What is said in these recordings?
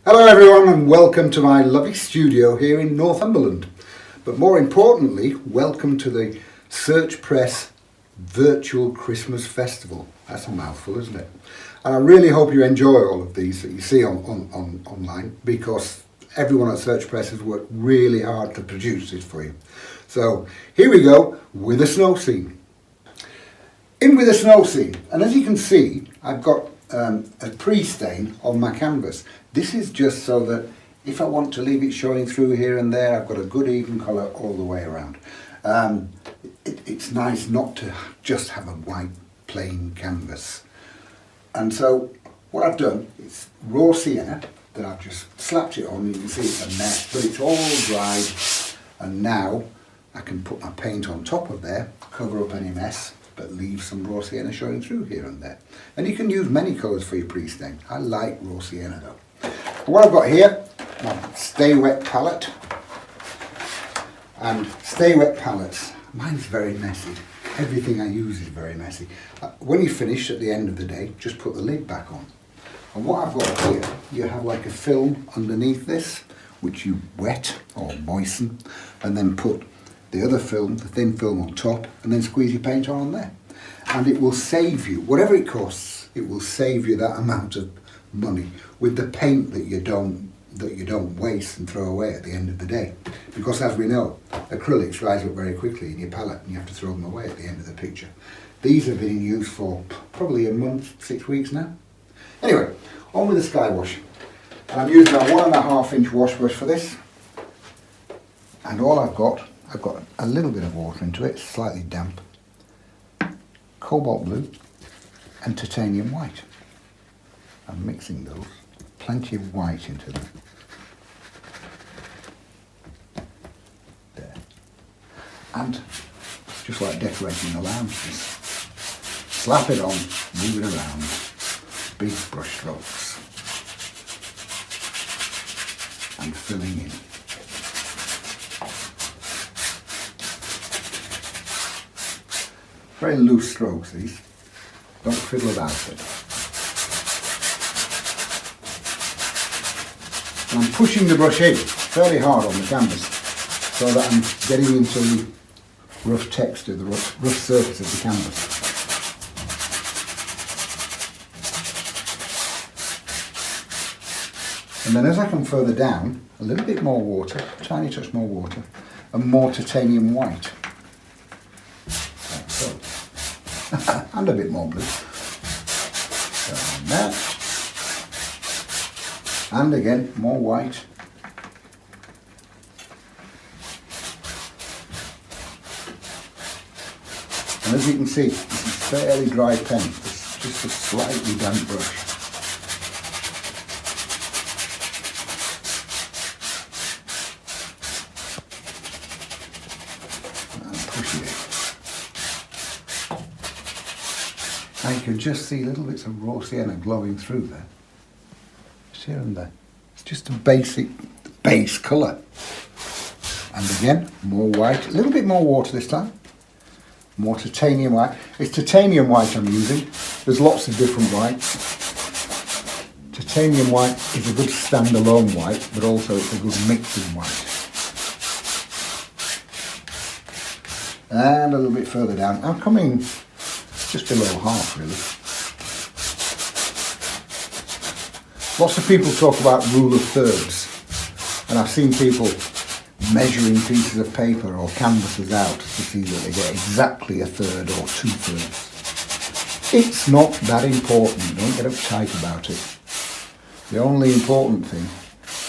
Hello everyone and welcome to my lovely studio here in Northumberland. But more importantly, welcome to the Search Press Virtual Christmas Festival. That's a mouthful, isn't it? And I really hope you enjoy all of these that you see online, because everyone at Search Press has worked really hard to produce this for you. So here we go with a snow scene. In with a snow scene, and as you can see, I've got a pre-stain on my canvas. This is just so that if I want to leave it showing through here and there, I've got a good even colour all the way around. It's nice not to just have a white plain canvas. And so what I've done is raw sienna that I've just slapped it on. You can see it's a mess, but it's all dried, and now I can put my paint on top of there, cover up any mess, but leave some raw sienna showing through here and there. And you can use many colours for your pre-stain. I like raw sienna though. But what I've got here, my Stay Wet palette. And Stay Wet palettes, mine's very messy. Everything I use is very messy. When you finish at the end of the day, just put the lid back on. And what I've got here, you have like a film underneath this, which you wet or moisten, and then put the other film, the thin film on top, and then squeeze your paint on there. And it will save you, whatever it costs, it will save you that amount of money with the paint that you don't waste and throw away at the end of the day. Because as we know, acrylics dries up very quickly in your palette and you have to throw them away at the end of the picture. These have been in use for probably a month, 6 weeks now. Anyway, on with the sky wash. And I'm using a 1.5 inch wash brush for this. And all I've got a little bit of water into it, slightly damp, cobalt blue and titanium white. I'm mixing those, plenty of white into them. There. And just like decorating the lounge, slap it on, move it around, big brush strokes, and filling in. Very loose strokes these, don't fiddle about it. And I'm pushing the brush in fairly hard on the canvas so that I'm getting into the rough texture, the rough surface of the canvas. And then as I come further down, a little bit more water, a tiny touch more water, and more titanium white. Like so. And a bit more blue. And that. And again, more white. And as you can see, this is fairly dry pen. It's just a slightly damp brush. And pushing it. And you can just see little bits of raw sienna glowing through there. Here and there. It's just a basic base colour. And again, more white, a little bit more water this time. More titanium white. It's titanium white I'm using. There's lots of different whites. Titanium white is a good standalone white, but also it's a good mixing white. And a little bit further down. I'm coming just below half really. Lots of people talk about rule of thirds, and I've seen people measuring pieces of paper or canvases out to see that they get exactly a third or 2/3. It's not that important, don't get uptight about it. The only important thing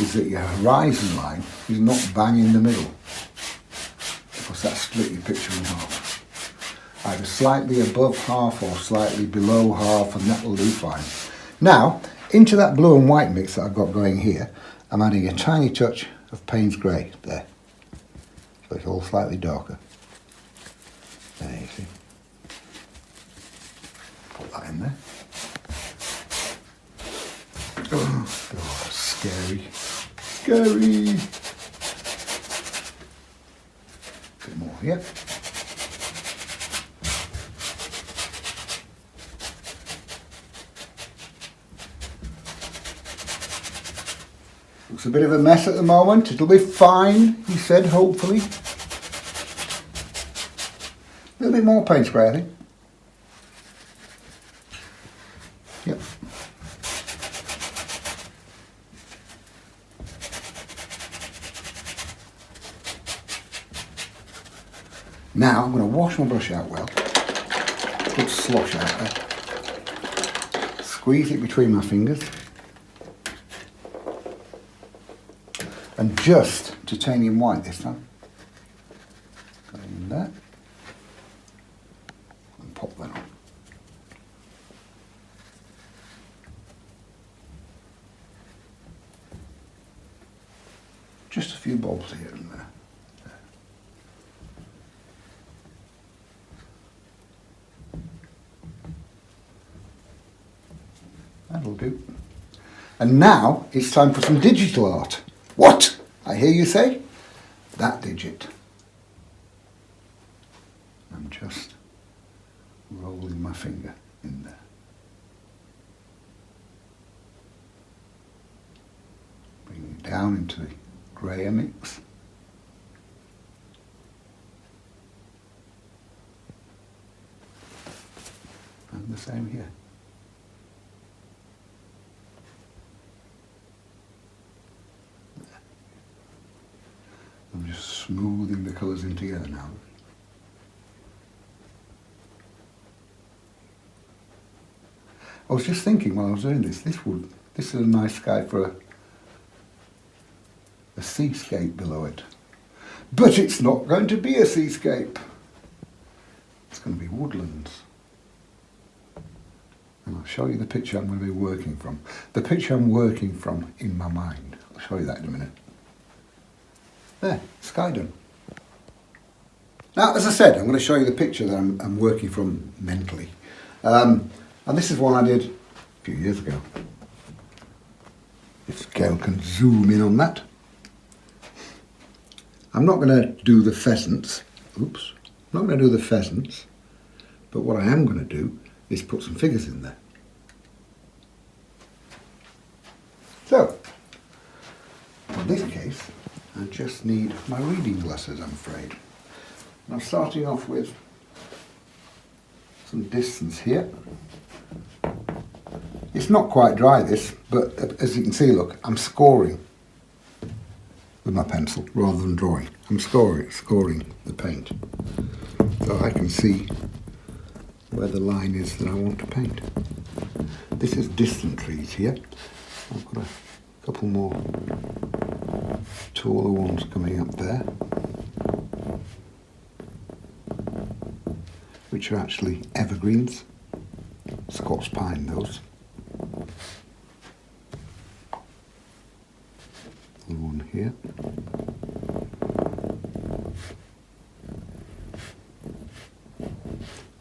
is that your horizon line is not bang in the middle, because that split your picture in half. Either slightly above half or slightly below half, and that will do fine. Now, into that blue and white mix that I've got going here, I'm adding a tiny touch of Payne's Grey there. So it's all slightly darker. There you see. Put that in there. Oh, scary. Scary. Bit more here. Looks a bit of a mess at the moment. It'll be fine, he said, hopefully. A little bit more paint spray, I think. Yep. Now I'm going to wash my brush out well. Good slosh out there. Squeeze it between my fingers. And just titanium white this time. Go in there. And pop that on. Just a few bobs here and there. That'll do. And now it's time for some digital art. What? I hear you say? That digit. I'm just rolling my finger in there. Bring it down into the grayer mix. And the same here. I'm just smoothing the colours in together now. I was just thinking while I was doing this, this is a nice sky for a seascape below it. But it's not going to be a seascape. It's going to be woodlands. And I'll show you the picture I'm going to be working from. The picture I'm working from in my mind. I'll show you that in a minute. There, sky done. Now, as I said, I'm going to show you the picture that I'm working from mentally. And this is one I did a few years ago. If Gail can zoom in on that. I'm not going to do the pheasants. Oops. I'm not going to do the pheasants. But what I am going to do is put some figures in there. So, in this case, I just need my reading glasses, I'm afraid. And I'm starting off with some distance here. It's not quite dry, this, but as you can see, look, I'm scoring with my pencil rather than drawing. I'm scoring the paint. So I can see where the line is that I want to paint. This is distant trees here. I've got a couple more taller ones coming up there, which are actually evergreens, Scots pine those. The one here.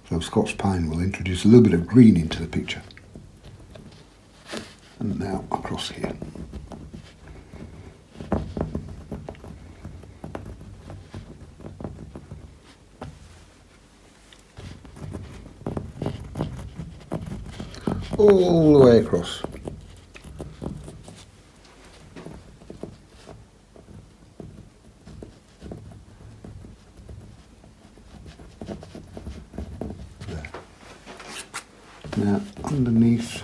So Scots pine will introduce a little bit of green into the picture. And now across here. All the way across. There. Now underneath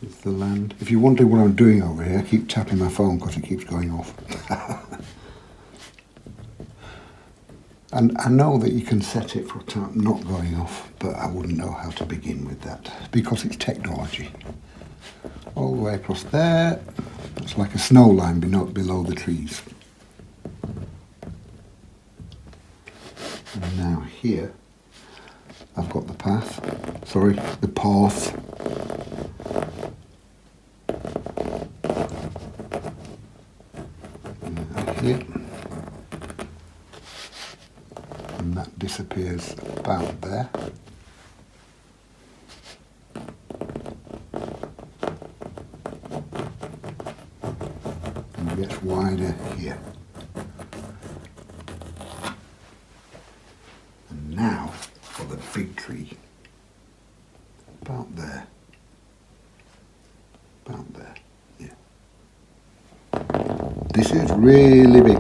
is the land. If you're wondering what I'm doing over here, I keep tapping my phone because it keeps going off. And I know that you can set it for not going off, but I wouldn't know how to begin with that because it's technology. All the way across there, it's like a snow line below the trees. And now here, I've got the path, the path. And here. And that disappears about there. And it gets wider here. And now for the big tree. About there. About there, yeah. This is really big.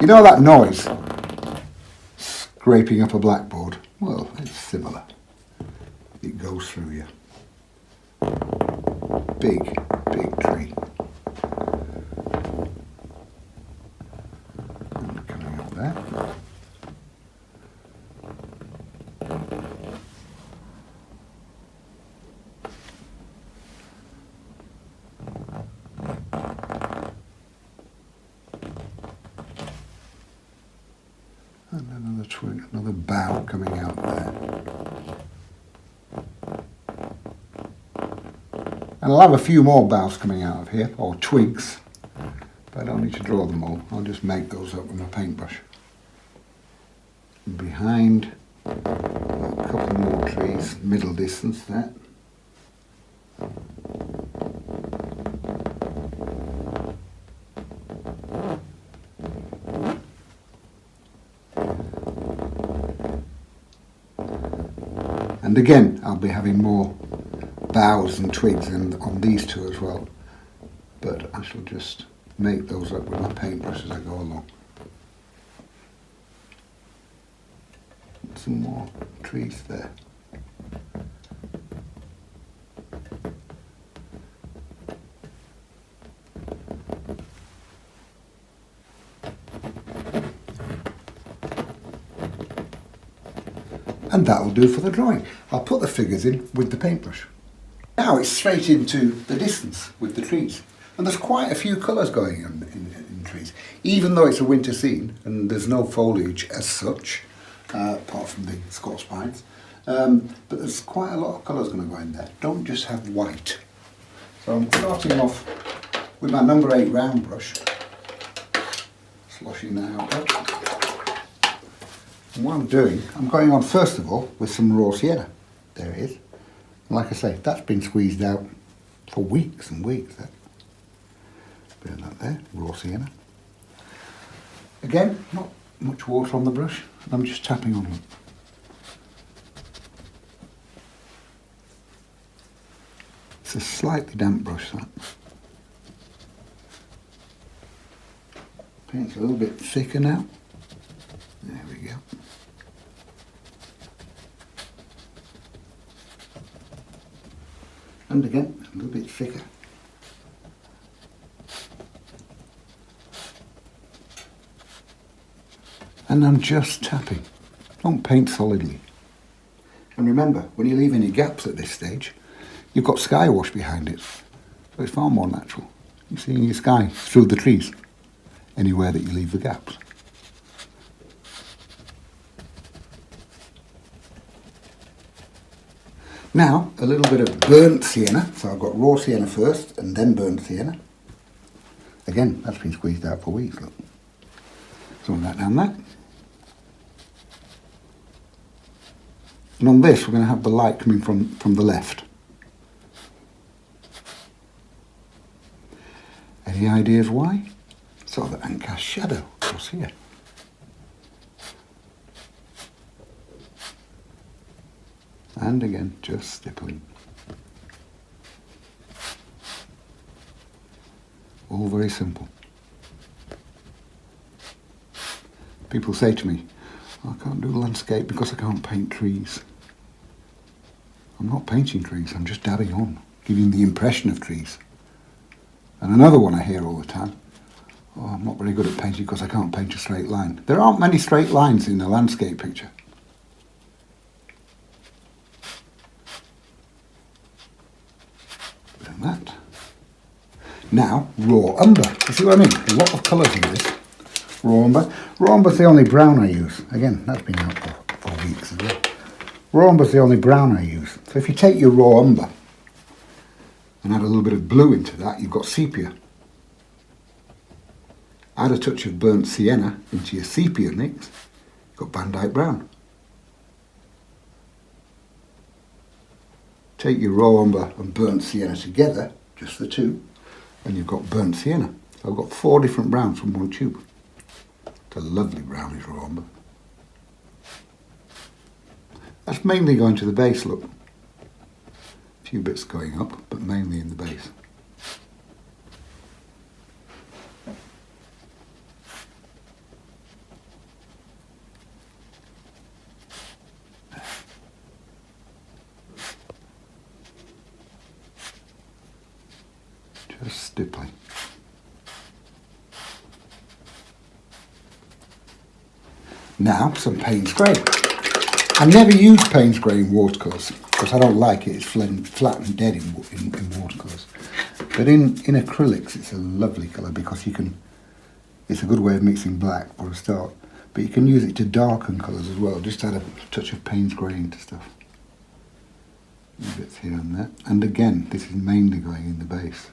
You know that noise? Scraping up a blackboard? Well, it's similar. It goes through you. Big, big tree. Coming up there. And another twig, another bough coming out there. And I'll have a few more boughs coming out of here, or twigs, but I don't need to draw them all. I'll just make those up with my paintbrush. And behind, a couple more trees, middle distance there. And again, I'll be having more boughs and twigs and on these two as well, but I shall just make those up with my paintbrush as I go along. Some more trees there. And that'll do for the drawing. I'll put the figures in with the paintbrush. Now it's straight into the distance with the trees. And there's quite a few colours going on in trees. Even though it's a winter scene and there's no foliage as such, apart from the Scots pines, but there's quite a lot of colours going to go in there. Don't just have white. So I'm starting off with my number 8 round brush, sloshing that out. And what I'm doing, I'm going on first of all with some raw sienna. There it is. And like I say, that's been squeezed out for weeks and weeks. Bit of that there, raw sienna. Again, not much water on the brush. I'm just tapping on it. It's a slightly damp brush, that. Paint's a little bit thicker now. There we go. And again, a little bit thicker. And I'm just tapping. Don't paint solidly. And remember, when you leave any gaps at this stage, you've got sky wash behind it. So it's far more natural. You're seeing your sky through the trees, anywhere that you leave the gaps. Now, a little bit of burnt sienna. So I've got raw sienna first and then burnt sienna. Again, that's been squeezed out for weeks, look. Some of that down there. And on this, we're going to have the light coming from the left. Any ideas why? So that I can cast shadow across here. And again, just stippling. All very simple. People say to me, I can't do landscape because I can't paint trees. I'm not painting trees, I'm just dabbing on, giving the impression of trees. And another one I hear all the time, oh, I'm not very good at painting because I can't paint a straight line. There aren't many straight lines in a landscape picture. Like that. Now, raw umber. You see what I mean? A lot of colours in this. Raw umber. Raw umber's the only brown I use. Again, that's been out for weeks as well. Raw umber's the only brown I use. So if you take your raw umber and add a little bit of blue into that, you've got sepia. Add a touch of burnt sienna into your sepia mix, you've got Van Dyke brown. Take your raw umber and burnt sienna together, just the two, and you've got burnt sienna. So I've got 4 different browns from one tube. It's a lovely brownish raw umber. That's mainly going to the base, look. If few bits going up, but mainly in the base. Just stippling. Now some Payne's Grey. I never use Payne's Grey in watercolours because I don't like it. It's flat and dead in watercolours. But in acrylics it's a lovely colour because it's a good way of mixing black for a start. But you can use it to darken colours as well. Just add a touch of Payne's Grey into stuff. Bits here and there. And again, this is mainly going in the base.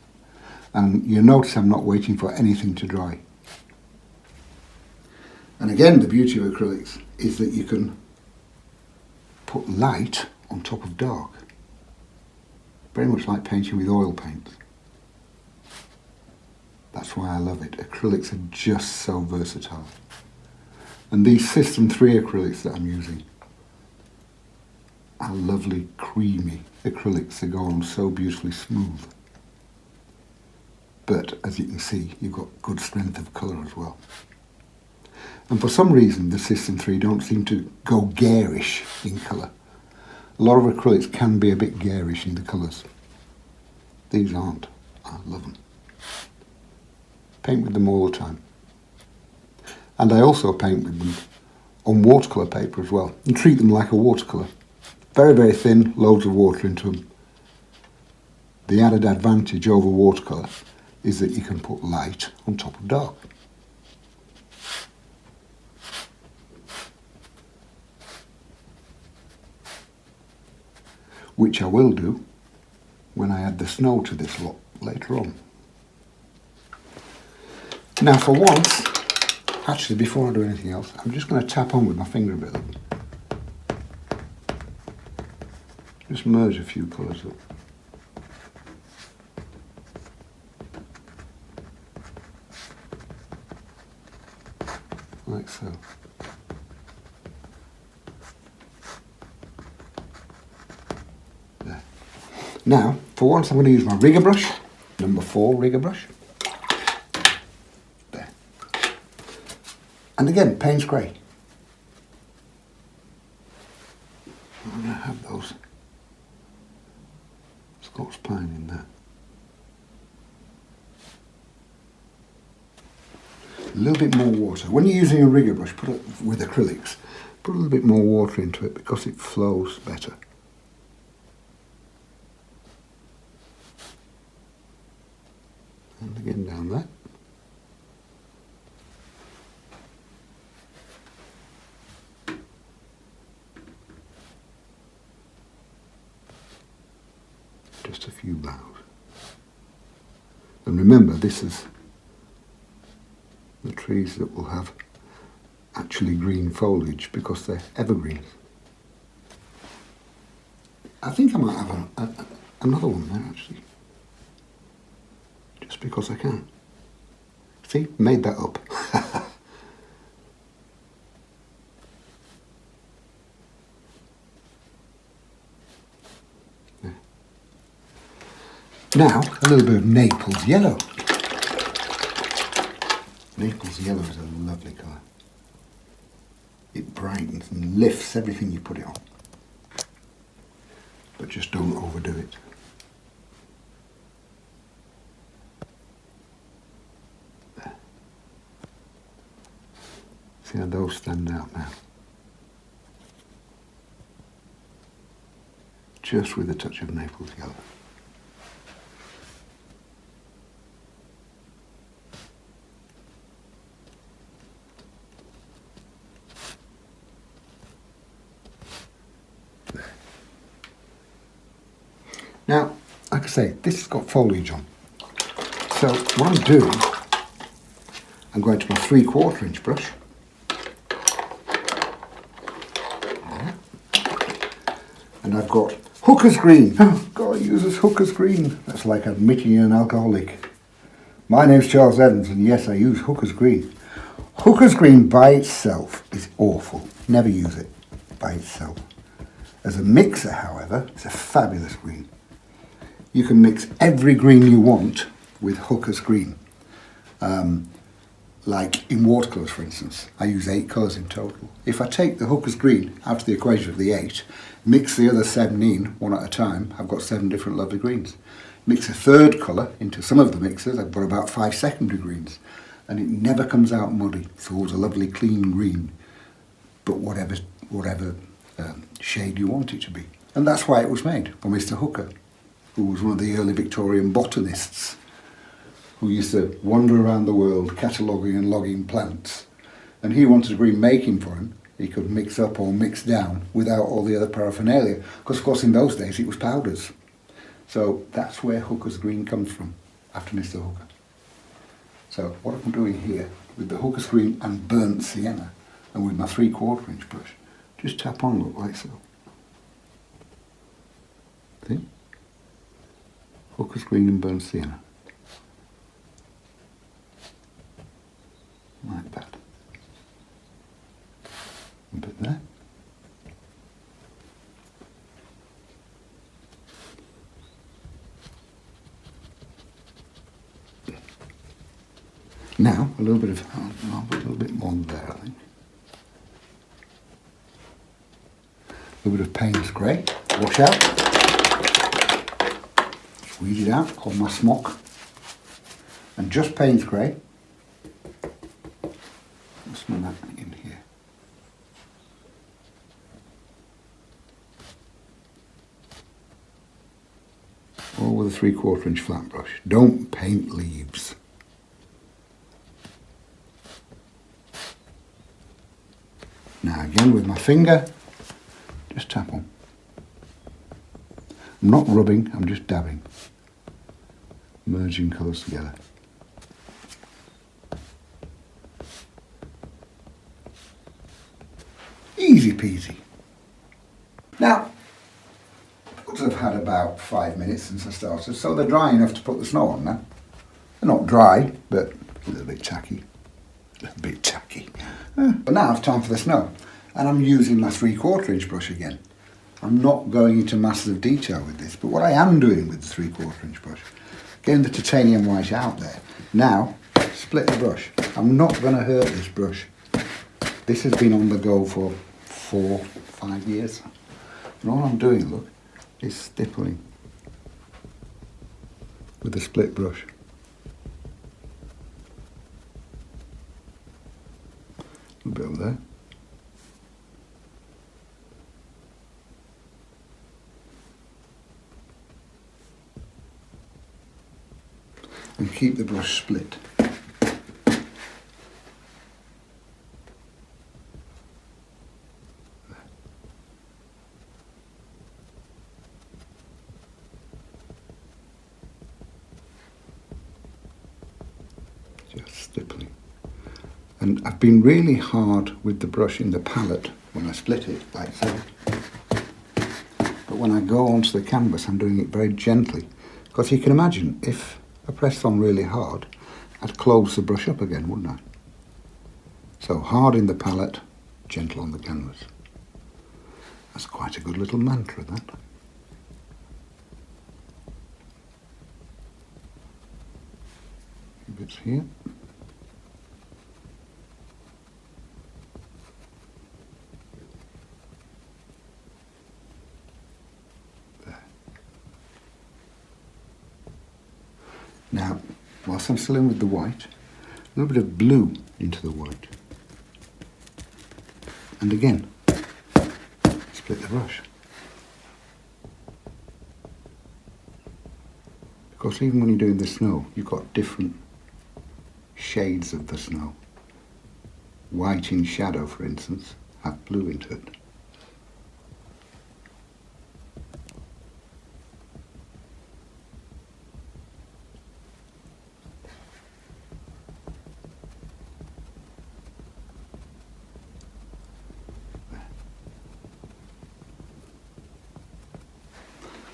And you'll notice I'm not waiting for anything to dry. And again, the beauty of acrylics is that you can put light on top of dark. Very much like painting with oil paints. That's why I love it. Acrylics are just so versatile. And these System3 acrylics that I'm using are lovely, creamy acrylics. They go on so beautifully smooth. But as you can see, you've got good strength of colour as well. And for some reason, the System3 don't seem to go garish in colour. A lot of acrylics can be a bit garish in the colours. These aren't. I love them. Paint with them all the time. And I also paint with them on watercolour paper as well, and treat them like a watercolour. Very, very thin, loads of water into them. The added advantage over watercolour is that you can put light on top of dark. Which I will do when I add the snow to this lot later on. Now for once, actually before I do anything else, I'm just going to tap on with my finger a bit. Just merge a few colours up. Like so. There. Now, for once I'm going to use my rigger brush, number 4 rigger brush. There. And again, Payne's Grey. I'm going to have those Scotch pine in there. A little bit more water. When you're using a rigger brush, put it with acrylics, put a little bit more water into it because it flows better. And again down that. Just a few boughs. And remember, this is the trees that will have actually green foliage because they're evergreens. I think I might have another one there actually, just because I can. See, made that up. There. Now, a little bit of Naples yellow. Naples yellow is a lovely colour. It brightens and lifts everything you put it on. But just don't overdo it. There. See how those stand out now? Just with a touch of Naples yellow. Now, like I say, this has got foliage on. So what I'm doing, I'm going to my 3/4 inch brush. And I've got Hooker's Green. Oh, God, it uses Hooker's Green. That's like admitting you're an alcoholic. My name's Charles Evans, and yes, I use Hooker's Green. Hooker's Green by itself is awful. Never use it by itself. As a mixer, however, it's a fabulous green. you can mix every green you want with Hooker's green. Like in watercolours, for instance, I use 8 colours in total. If I take the Hooker's green out of the equation of the 8, mix the other 7 in one at a time, I've got 7 different lovely greens. Mix a third colour into some of the mixers, I've got about 5 secondary greens, and it never comes out muddy. It's always a lovely clean green, but whatever shade you want it to be. And that's why it was made for Mr. Hooker, who was one of the early Victorian botanists, who used to wander around the world cataloguing and logging plants. And he wanted a green making for him he could mix up or mix down without all the other paraphernalia. Because of course in those days it was powders. So that's where Hooker's green comes from, after Mr. Hooker. So what I'm doing here with the Hooker's green and burnt sienna, and with my 3/4 inch brush, just tap on, look, like so. See? Hooker's green and burnt sienna. Like that. A bit there. Now, a little bit of, I'll put a little bit more there, I think. A little bit of Payne's Grey, wash out, squeeze it out on my smock, and just Payne's Grey. Some of that in here. All with a 3/4 inch flat brush. Don't paint leaves. Now again with my finger, just tap on. I'm not rubbing, I'm just dabbing. Merging colours together. Easy peasy. Now, I've had about 5 minutes since I started, so they're dry enough to put the snow on now. They're not dry, but a little bit tacky. A little bit tacky. But now it's time for the snow, and I'm using my 3/4 inch brush again. I'm not going into massive detail with this, but what I am doing with the 3/4 inch brush, getting the titanium white out there. Now, split the brush. I'm not going to hurt this brush. This has been on the go for 4-5 years. And all I'm doing, look, is stippling with a split brush. A bit over there. And keep the brush split. Just stippling. And I've been really hard with the brush in the palette when I split it, like so. But when I go onto the canvas, I'm doing it very gently. Because you can imagine, if I pressed on really hard, I'd close the brush up again, wouldn't I? So hard in the palette, gentle on the canvas. That's quite a good little mantra, that. A few bits here. Now, whilst I'm still in with the white, a little bit of blue into the white. And again, split the brush. Because even when you're doing the snow, you've got different shades of the snow. White in shadow, for instance, have blue into it.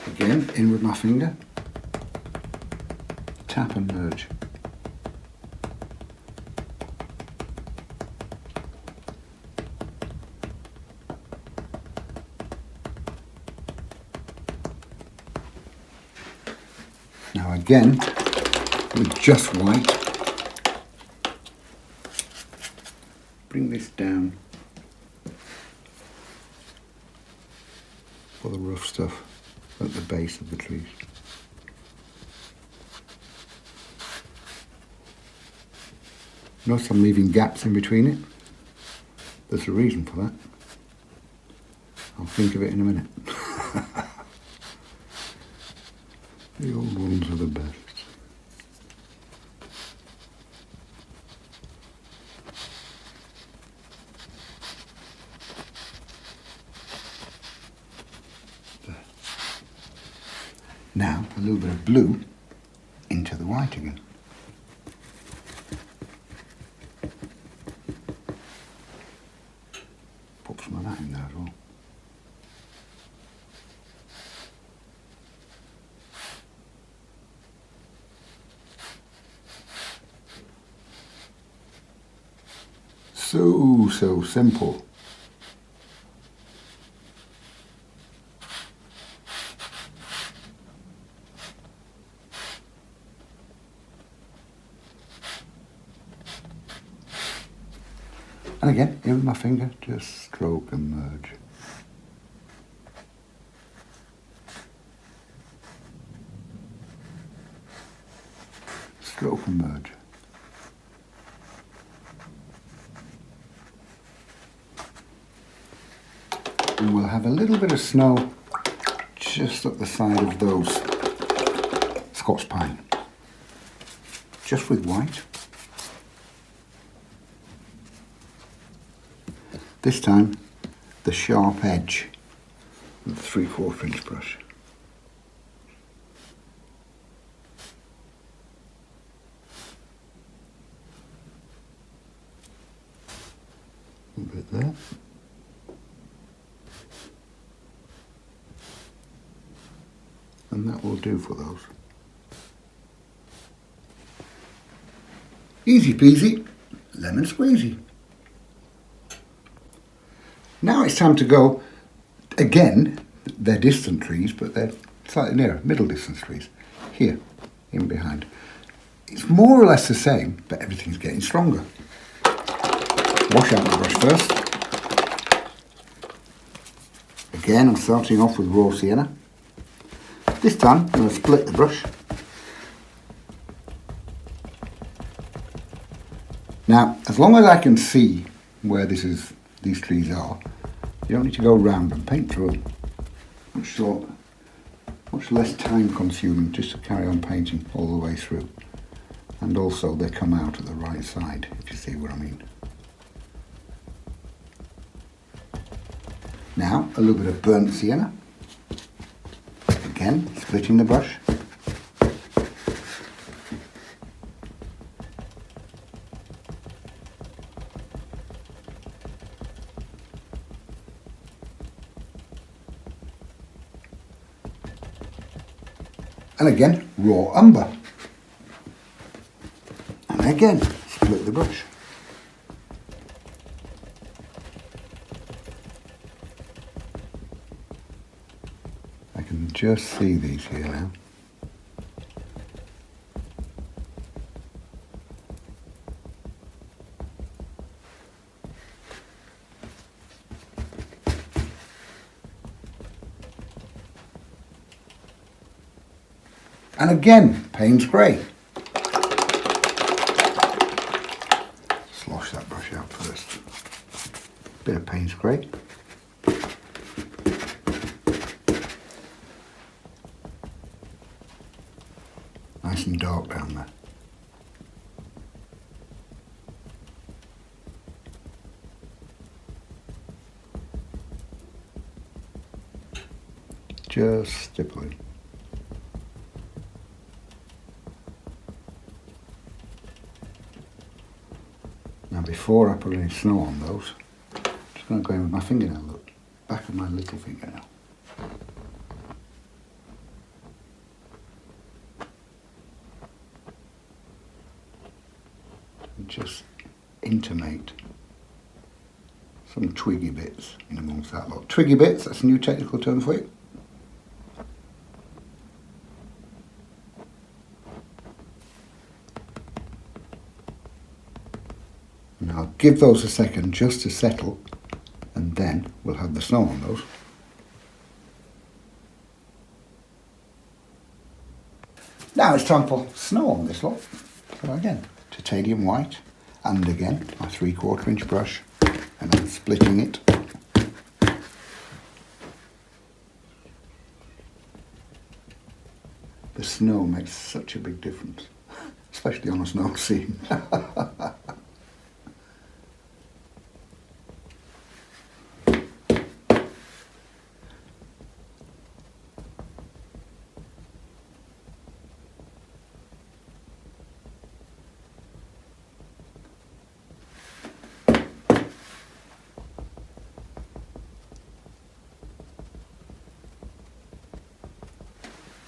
Again, in with my finger, tap and merge. Now again, with just white, bring this down for the rough stuff at the base of the trees. Notice I'm leaving gaps in between it. There's a reason for that. I'll think of it in a minute. The old ones are the best. There. Now a little bit of blue into the white again. Put some of that in there as well. So simple. And again, here with my finger, just stroke and merge. Stroke and merge. And we'll have a little bit of snow just up the side of those Scotch pine. Just with white. This time, the sharp edge of the 3/4 inch brush. A bit there. And that will do for those. Easy peasy, lemon squeezy. Now it's time to go, again, they're distant trees, but they're slightly nearer, middle distance trees, here, in behind. It's more or less the same, but everything's getting stronger. Wash out the brush first. Again, I'm starting off with raw sienna. This time, I'm going to split the brush. Now, as long as I can see where these trees are, you don't need to go round and paint through them. Much less time consuming just to carry on painting all the way through. And also they come out at the right side, if you see what I mean. Now, a little bit of burnt sienna. Again, splitting the brush. And again, raw umber. And again, split the brush. I can just see these here now. And again, Payne's Grey. Slosh that brush out first. Bit of Payne's Grey. Nice and dark down there. Just stippling. Now before I put any snow on those, I'm just going to go in with my fingernail, look, back of my little fingernail. And just intimate some twiggy bits in amongst that lot. Twiggy bits, that's a new technical term for you. And I'll give those a second just to settle, and then we'll have the snow on those. Now it's time for snow on this lot. So again, titanium white, and again my 3/4 inch brush, and I'm splitting it. The snow makes such a big difference, especially on a snow scene.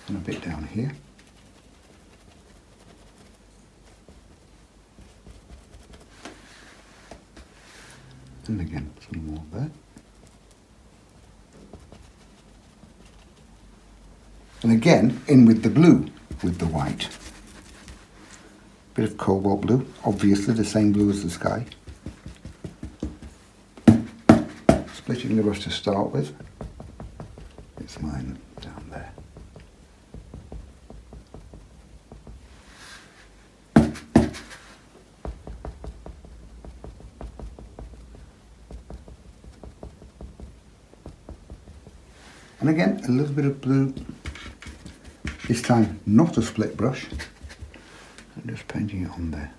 And a bit down here. And again, some more there. And again, in with the blue, with the white. Bit of cobalt blue, obviously the same blue as the sky. Splitting the brush to start with. It's mine down there. And again, a little bit of blue, this time not a split brush, and just painting it on there.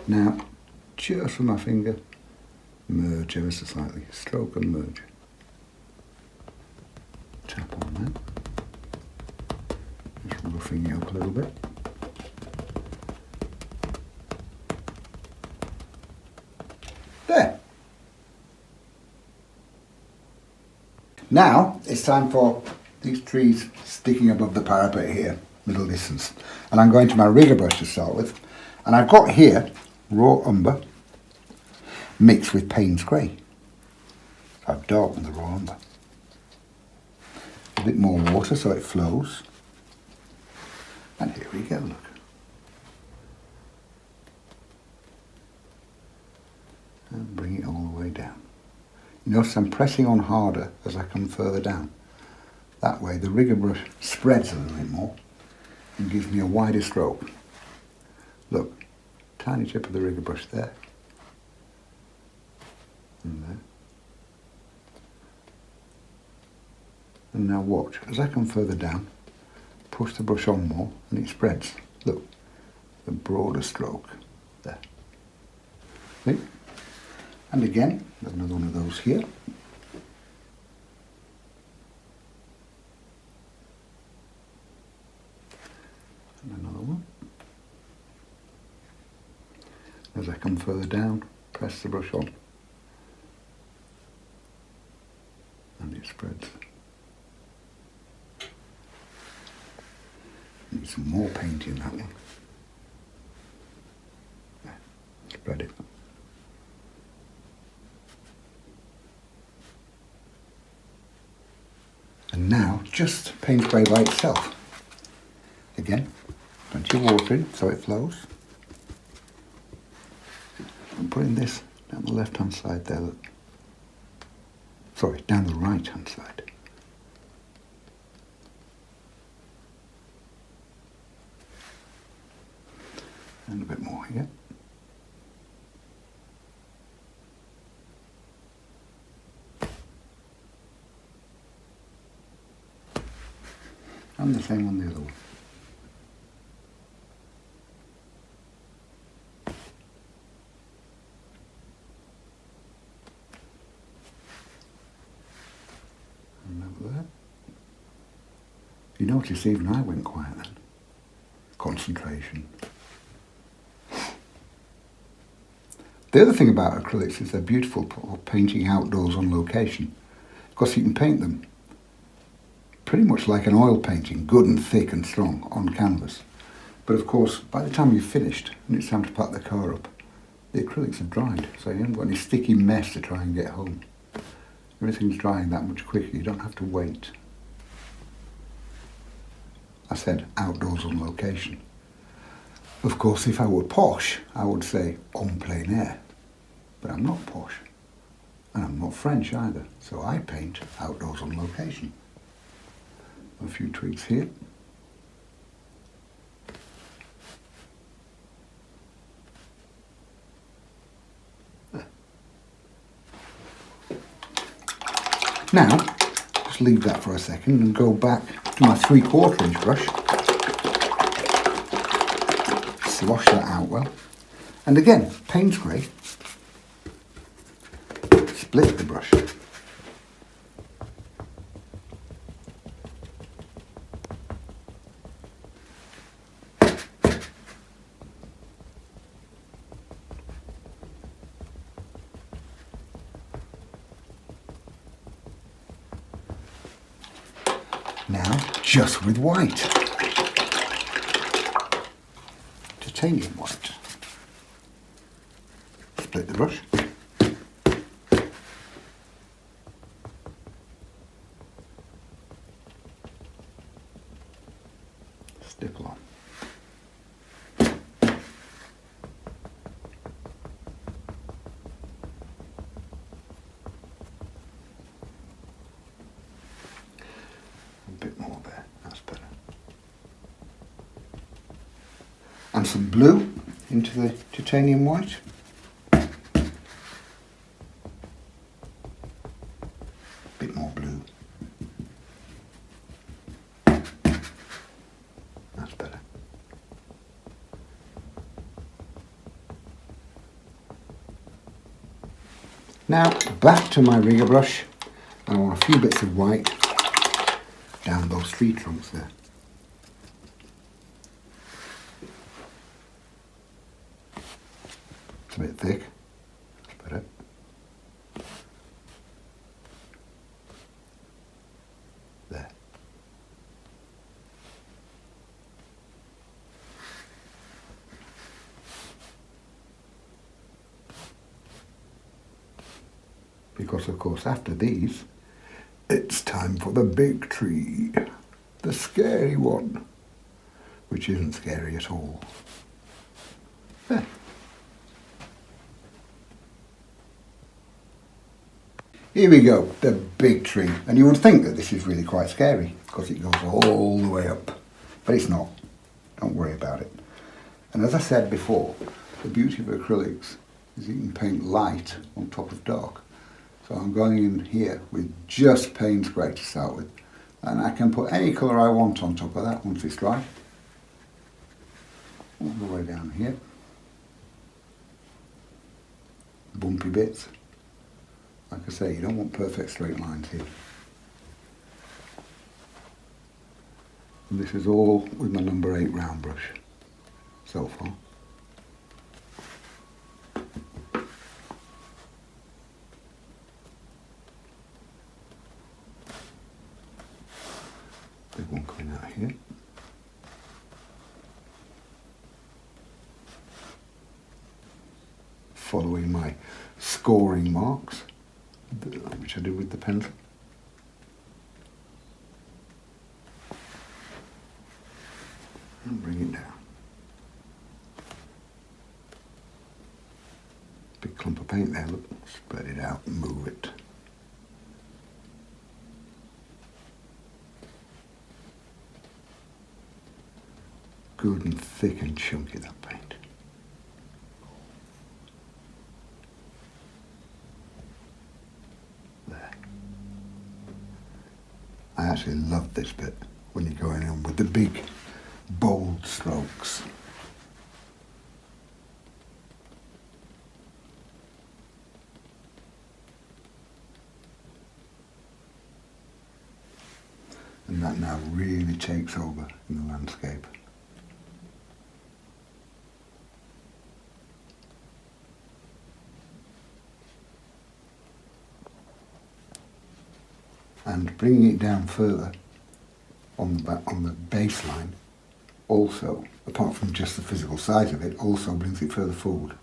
Now, just with my finger, merge ever so slightly, stroke and merge. Tap on that, just roughing it up a little bit. There. Now it's time for these trees sticking above the parapet here, middle distance. And I'm going to my rigger brush to start with. And I've got here raw umber mixed with Payne's grey. So I've darkened the raw umber. A bit more water so it flows. And here we go, look. And bring it all the way down. You notice I'm pressing on harder as I come further down. That way the rigger brush spreads a little bit more and gives me a wider stroke. Look, tiny tip of the rigger brush there. And there. And now watch, as I come further down, push the brush on more and it spreads. Look, a broader stroke there. See? And again, there's another one of those here. And another one. As I come further down, press the brush on. And it spreads. Need some more paint in that one. There, spread it. And now, just Payne's grey by itself. Again, plenty of water in so it flows. I'm putting this down the left-hand side there, look. Sorry, down the right-hand side. And a bit more here. And the same on the other one. And over there. You notice even I went quiet then. Concentration. The other thing about acrylics is they're beautiful for painting outdoors on location. Because you can paint them pretty much like an oil painting, good and thick and strong on canvas. But of course, by the time you've finished and it's time to pack the car up, the acrylics have dried, so you haven't got any sticky mess to try and get home. Everything's drying that much quicker, you don't have to wait. I said outdoors on location. Of course, if I were posh, I would say en plein air. But I'm not posh. And I'm not French either, so I paint outdoors on location. A few tweaks here. There. Now, just leave that for a second and go back to my 3/4 inch brush. Wash that out well. And again, paint spray. Split the brush. Now, just with white. Titanium white. Split the brush. Stipple on. A bit more there, that's better. And some blue into the titanium white. Bit more blue. That's better. Now back to my rigger brush, and I want a few bits of white down those tree trunks there. It's a bit thick, that's better. There. Because of course after these, it's time for the big tree, the scary one, which isn't scary at all. There. Here we go, the big tree. And you would think that this is really quite scary because it goes all the way up. But it's not. Don't worry about it. And as I said before, the beauty of acrylics is you can paint light on top of dark. So I'm going in here with just paint spray to start with. And I can put any colour I want on top of that once it's dry. All the way down here. Bumpy bits. Like I say, you don't want perfect straight lines here. And this is all with my number 8 round brush so far. Big one coming out here. Following my scoring marks, which I did with the pencil. And bring it down. Big clump of paint there, look, spread it out and move it. Good and thick and chunky, that paint. I actually love this bit when you're going in with the big, bold strokes. And that now really takes over in the landscape. And bringing it down further on the baseline also, apart from just the physical size of it, also brings it further forward.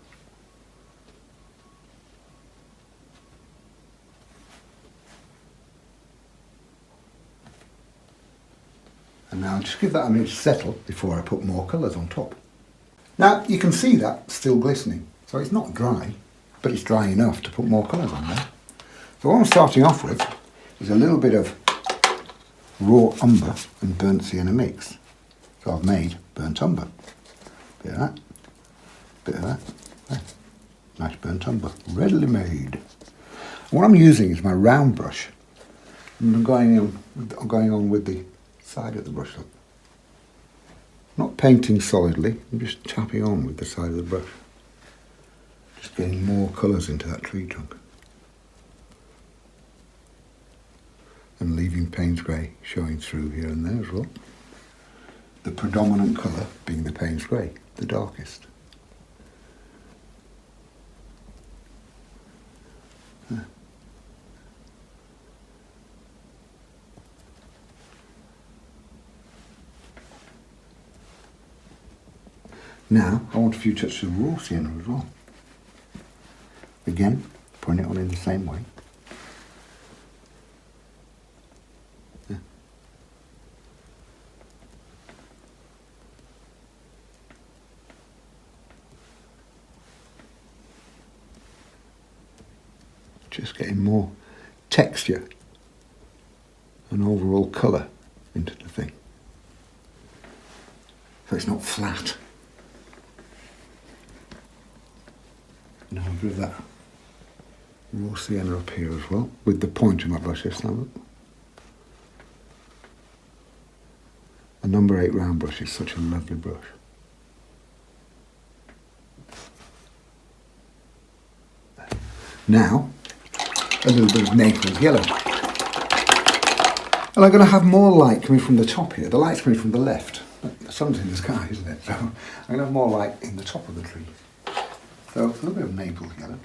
I'll just give that a minute to settle before I put more colours on top. Now you can see that still glistening, so it's not dry, but it's dry enough to put more colours on there. So what I'm starting off with is a little bit of raw umber and burnt sienna mix. So I've made burnt umber. Bit of that, bit of that. There. Nice burnt umber, readily made. And what I'm using is my round brush. And I'm going on with the side of the brush. Look. Not painting solidly, I'm just tapping on with the side of the brush. Just getting more colours into that tree trunk. And leaving Payne's grey showing through here and there as well. The predominant colour being the Payne's grey, the darkest. There. Now I want a few touches of raw sienna as well. Again, putting it on in the same way. Yeah. Just getting more texture and overall colour into the thing. So it's not flat. Now I'll give that raw sienna up here as well, with the point of my brush this time. A number 8 round brush is such a lovely brush. Now, a little bit of Naples yellow. And I'm going to have more light coming from the top here. The light's coming from the left. The sun's in the sky, isn't it? So I'm going to have more light in the top of the tree. So a little bit of Naples yellow.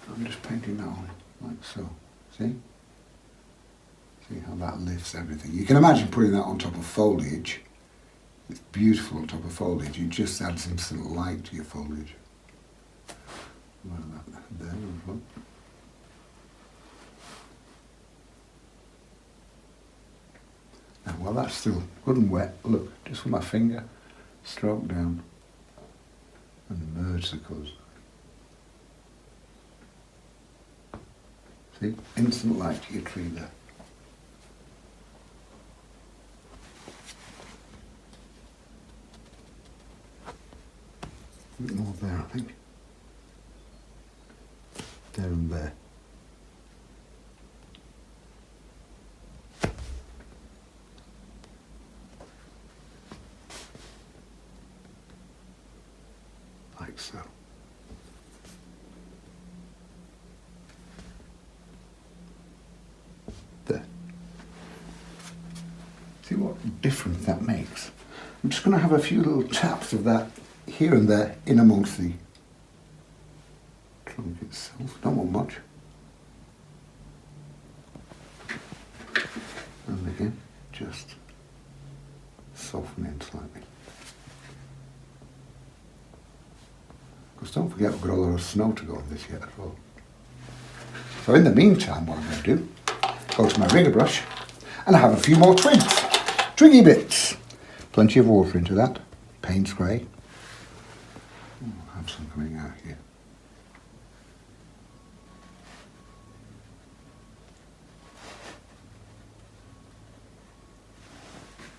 I'm just painting that on like so. See? See how that lifts everything. You can imagine putting that on top of foliage. It's beautiful on top of foliage. It just adds instant light to your foliage. Like that there as well. Now while that's still good and wet, look, just with my finger, stroke down and merge the colours. See, instant light to your tree there. A bit more there, I think. There and there. Like so. There. See what difference that makes? I'm just going to have a few little taps of that here and there in amongst the trunk itself. Don't want much. And again, just soften in slightly. Because don't forget we've got a lot of snow to go on this yet as well. So in the meantime, what I'm going to do, go to my rigger brush and I have a few more twigs. Twiggy bits. Plenty of water into that. Payne's grey. I'll have some coming out here.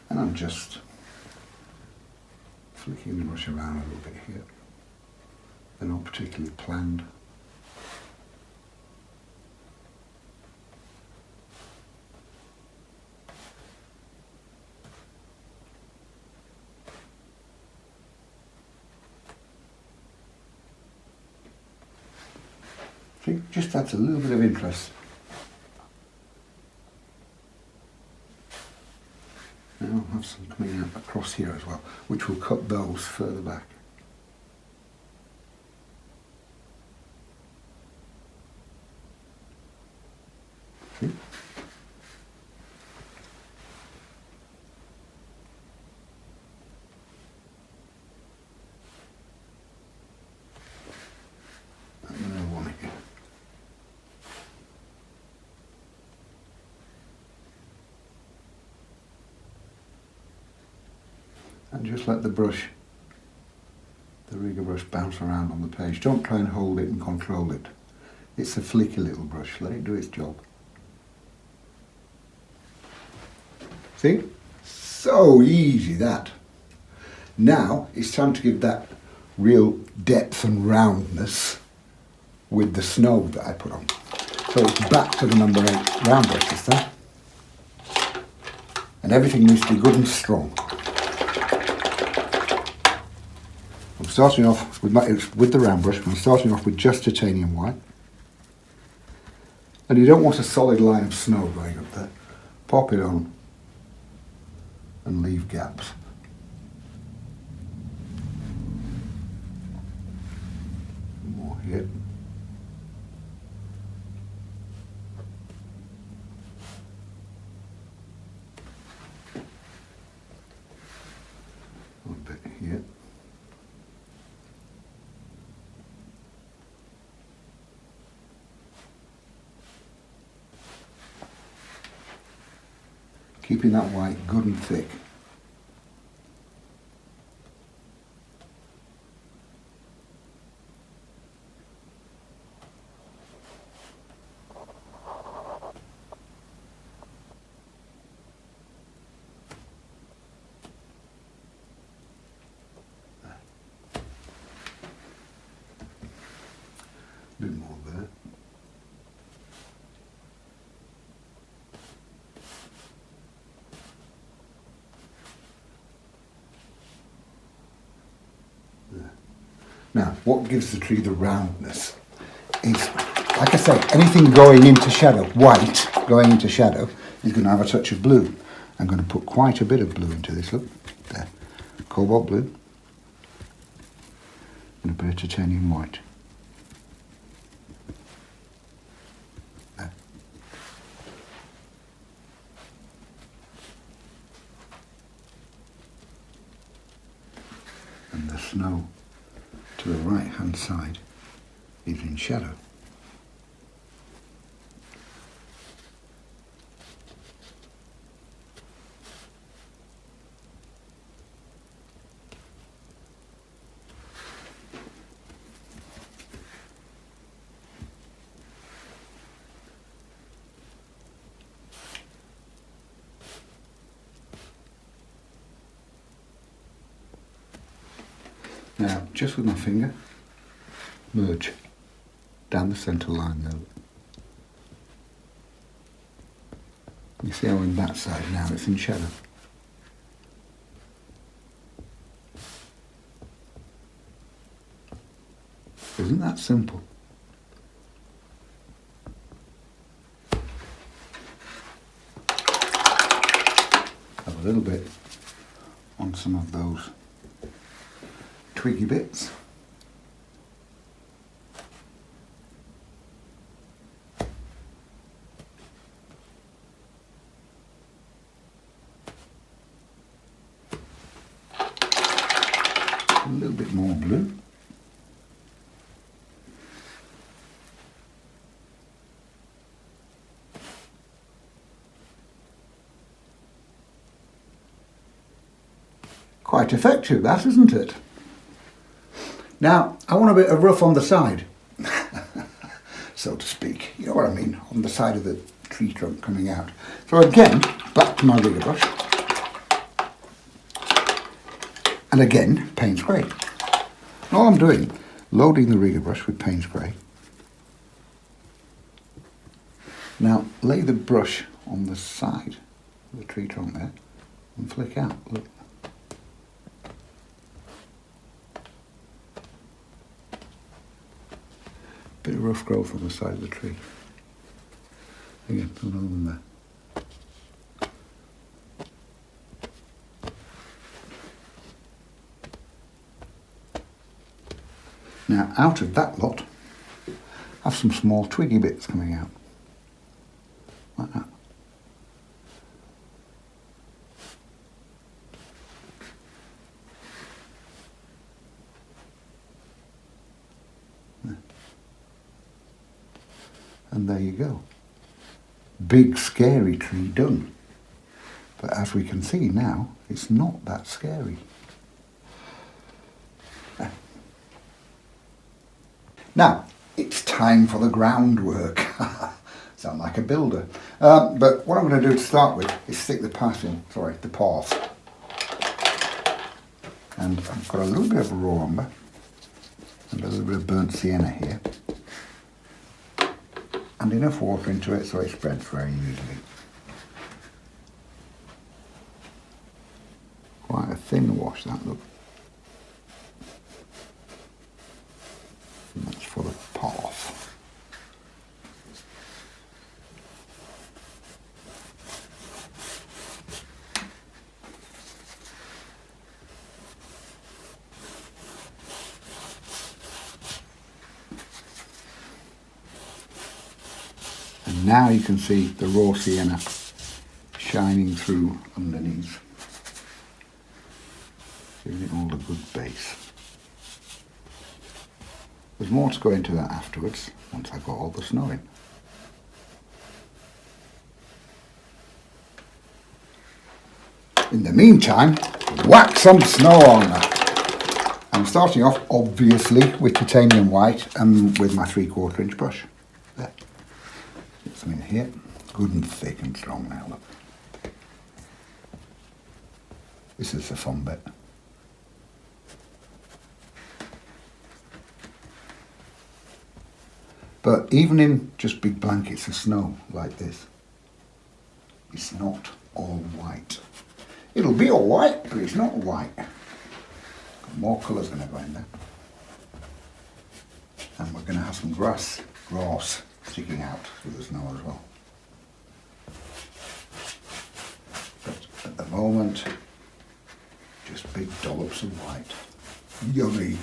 And I'm just flicking the brush around a little bit here. They're not particularly planned. See, just adds a little bit of interest. Now I'll have some coming out across here as well, which will cut those further back. See? Another one again. and just let the rigger brush bounce around on the page. Don't try and hold it and control it. It's a flicky little brush, let it do its job. See? So easy that. Now it's time to give that real depth and roundness with the snow that I put on. So it's back to the number 8 round brush this time. And everything needs to be good and strong. I'm starting off with the round brush. I'm starting off with just titanium white. And you don't want a solid line of snow going up there. Pop it on and leave gaps. More here. A bit here. Keeping that white good and thick. A bit more there. Now, what gives the tree the roundness is, like I say, anything going into shadow, white going into shadow, is going to have a touch of blue. I'm going to put quite a bit of blue into this, look, there, cobalt blue, and a bit of titanium white. There. And the snow to the right hand side is in shadow. Now, just with my finger, merge down the centre line there. You see how in that side now it's in shadow. Isn't that simple? Have a little bit on some of those twiggy bits. A little bit more blue. Quite effective, that, isn't it? Now, I want a bit of rough on the side, so to speak. You know what I mean? On the side of the tree trunk coming out. So again, back to my rigger brush. And again, Payne's Grey. And all I'm doing, loading the rigger brush with Payne's Grey. Now, lay the brush on the side of the tree trunk there and flick out. Look. Bit of rough growth on the side of the tree. Again, another one there. Now, out of that lot, have some small twiggy bits coming out, like that. There. And there you go. Big, scary tree done. But as we can see now, it's not that scary. Now, it's time for the groundwork. Sound like a builder. But what I'm going to do to start with is stick the path. And I've got a little bit of raw umber and a little bit of burnt sienna here. And enough water into it so it spreads very easily. Quite a thin wash that, look. And that's for the path. And now you can see the raw sienna shining through underneath, giving it all a good base. There's more to go into that afterwards, once I've got all the snow in. In the meantime, whack some snow on. I'm starting off, obviously, with titanium white and with my 3/4 inch brush. There. Get some in here. Good and thick and strong now, look. This is the fun bit. But even in just big blankets of snow like this, it's not all white. It'll be all white, but it's not white. Got more colours going to go in there. And we're going to have some grass sticking out through the snow as well. But at the moment, just big dollops of white. Yummy.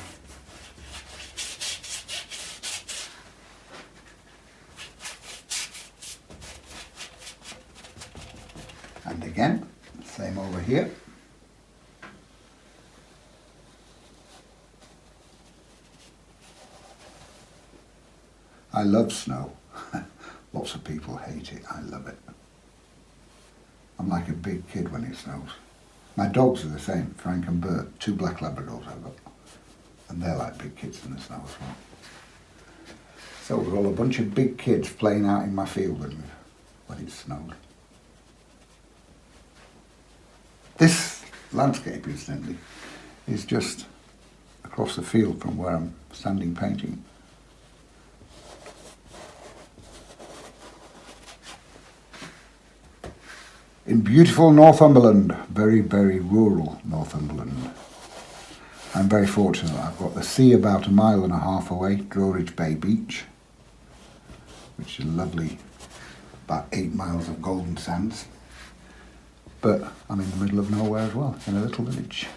And again, same over here. I love snow. Lots of people hate it. I love it. I'm like a big kid when it snows. My dogs are the same, Frank and Bert, 2 black Labradors I've got. And they're like big kids in the snow as well. So we're all a bunch of big kids playing out in my field when it snowed. This landscape, incidentally, is just across the field from where I'm standing painting. In beautiful Northumberland, very, very rural Northumberland. I'm very fortunate. I've got the sea about 1.5 miles away, Drawridge Bay Beach, which is lovely, about 8 miles of golden sands. But I'm in the middle of nowhere as well, in a little village.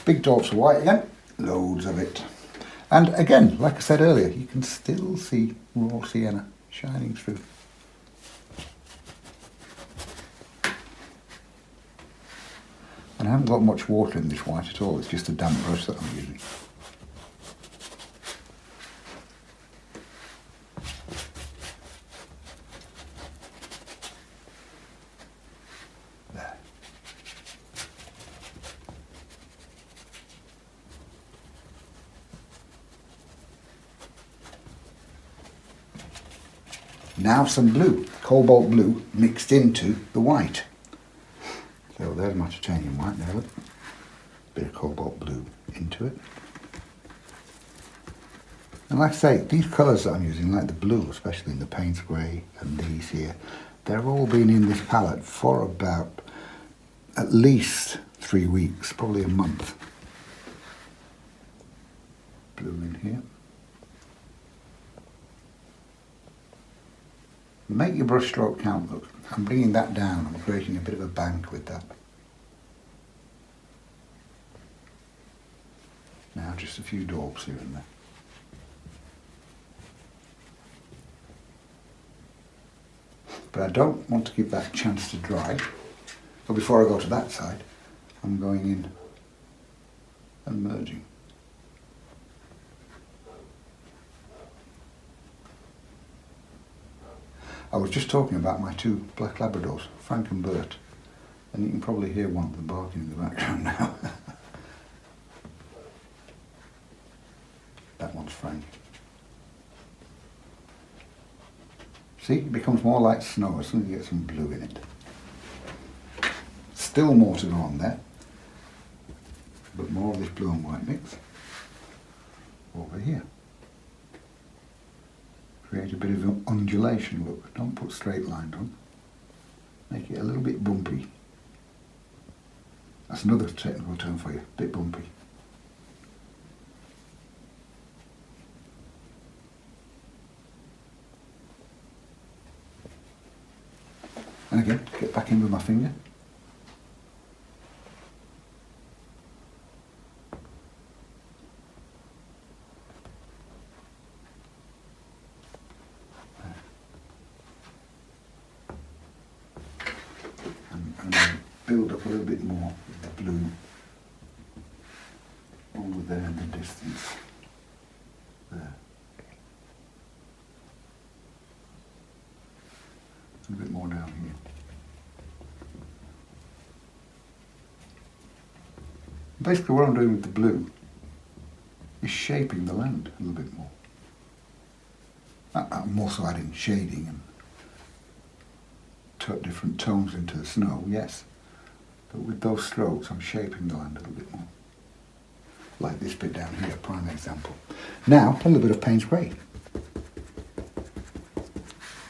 Big dollops of white again, loads of it. And again, like I said earlier, you can still see raw sienna shining through. And I haven't got much water in this white at all, it's just a damp brush that I'm using. There. Now some blue, cobalt blue mixed into the white. So there's my titanium white there, look. Bit of cobalt blue into it. And like I say, these colours that I'm using, like the blue, especially in the Payne's Grey and these here, they've all been in this palette for about at least 3 weeks, probably a month. Blue in here. Make your brush stroke count, look. I'm bringing that down, I'm creating a bit of a bank with that. Now just a few daubs here and there. But I don't want to give that a chance to dry. So before I go to that side, I'm going in and merging. I was just talking about my 2 black Labradors, Frank and Bert, and you can probably hear one of them barking in the background now. See, it becomes more like snow as soon as you get some blue in it. Still more to go on there, but more of this blue and white mix over here. Create a bit of an undulation look. Don't put straight lines on. Make it a little bit bumpy. That's another technical term for you, bit bumpy. And again, get back in with my finger. And build up a little bit more with the blue over there in the distance. There. A bit more down here. Basically what I'm doing with the blue is shaping the land a little bit more. I'm also adding shading and different tones into the snow, yes. But with those strokes I'm shaping the land a little bit more. Like this bit down here, prime example. Now, a little bit of Payne's Grey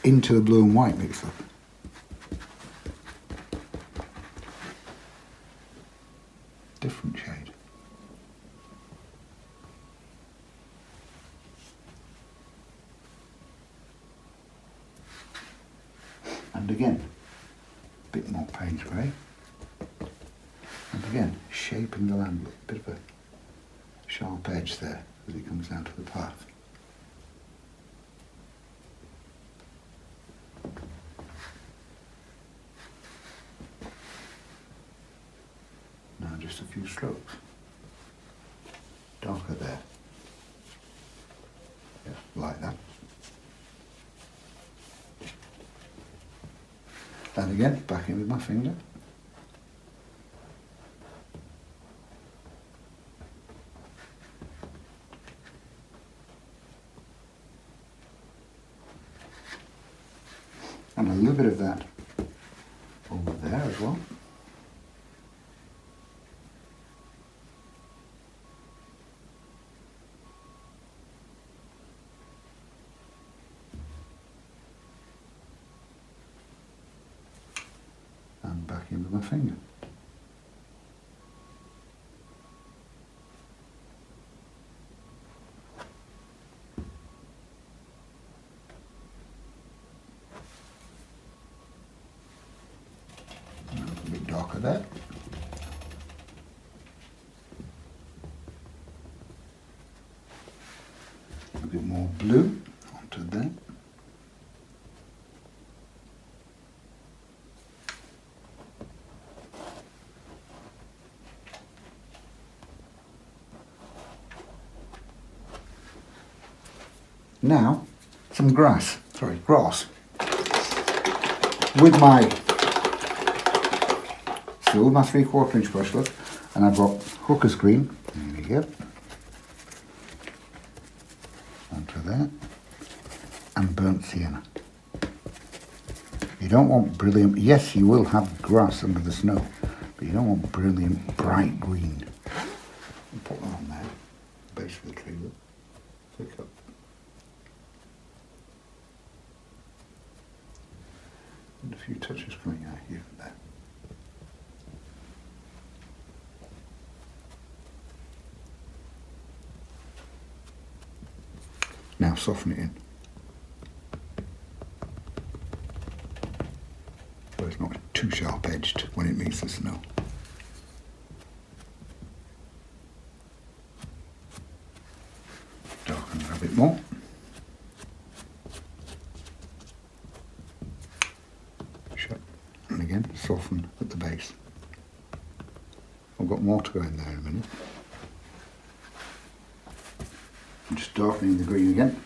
into the blue and white mix up. Different shade. And again, a bit more Payne's Grey. And again, shaping the land with a bit of a sharp edge there as it comes down to the path. Now just a few strokes. Darker there. Yeah, like that. And again, back in with my finger. And a little bit of that over there as well. And back in with my finger. A bit darker there. A bit more blue onto that. Now, some grass. With my 3/4 inch brushlet, and I've got hooker's green. There we go. Onto there. And burnt sienna. You don't want brilliant, yes, you will have grass under the snow, but you don't want brilliant bright green. And put that on there, base of the tree, look. Flick up. And a few touches coming out here and there. Now soften it in. So it's not too sharp edged when it meets the snow. Darken it a bit more. And again, soften at the base. I've got more to go in there in a minute. I'm just darkening the green again.